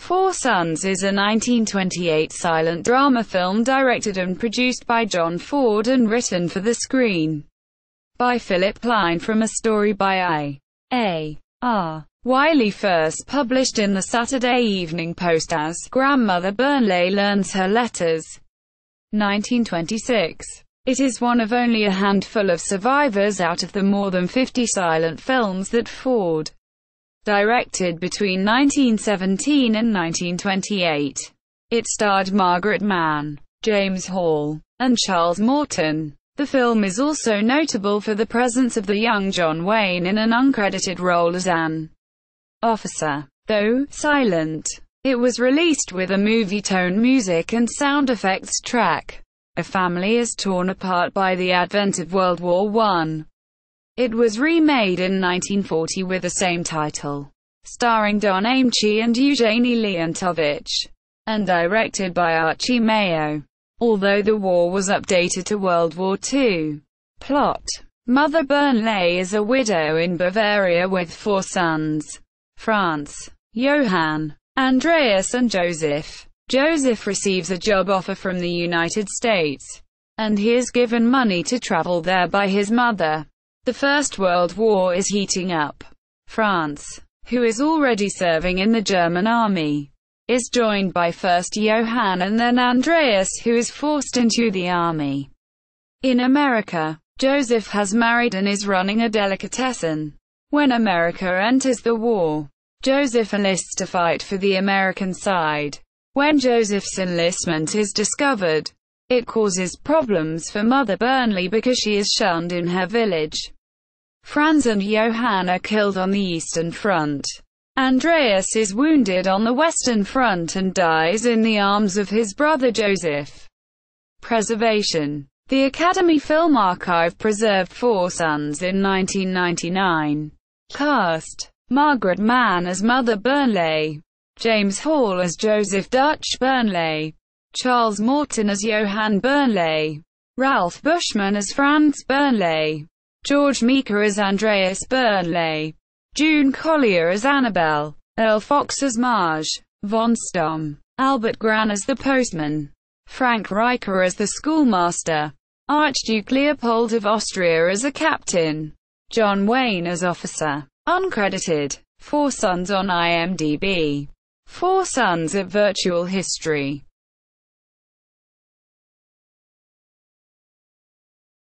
Four Sons is a 1928 silent drama film directed and produced by John Ford and written for the screen by Philip Klein from a story by A.R. Wylie, first published in the Saturday Evening Post as Grandmother Bernle Learns Her Letters, 1926. It is one of only a handful of survivors out of the more than 50 silent films that Ford directed between 1917 and 1928. It starred Margaret Mann, James Hall, and Charles Morton. The film is also notable for the presence of the young John Wayne in an uncredited role as an officer. Though silent, it was released with a Movietone music and sound effects track. A family is torn apart by the advent of World War I. It was remade in 1940 with the same title, starring Ameche and Eugenie Leontovich, and directed by Archie Mayo. Although the war was updated to World War II. Plot: Mother Bernle is a widow in Bavaria with four sons: Franz, Johann, Andreas and Joseph. Joseph receives a job offer from the United States, and he is given money to travel there by his mother. The First World War is heating up. Franz, who is already serving in the German army, is joined by first Johann and then Andreas, who is forced into the army. In America, Joseph has married and is running a delicatessen. When America enters the war, Joseph enlists to fight for the American side. When Joseph's enlistment is discovered, it causes problems for Mother Bernle because she is shunned in her village. Franz and Johann are killed on the Eastern Front. Andreas is wounded on the Western Front and dies in the arms of his brother Joseph. Preservation: The Academy Film Archive preserved Four Sons in 1999. Cast: Margaret Mann as Mother Bernle, James Hall as Joseph Dutch Bernle, Charles Morton as Johann Bernle, Ralph Bushman as Franz Bernle, George Meeker as Andreas Bernle, June Collier as Annabelle, Earl Fox as Marge von Stom, Albert Gran as the postman, Frank Riker as the schoolmaster, Archduke Leopold of Austria as a captain, John Wayne as officer. Uncredited. Four Sons on IMDb. Four Sons at Virtual History.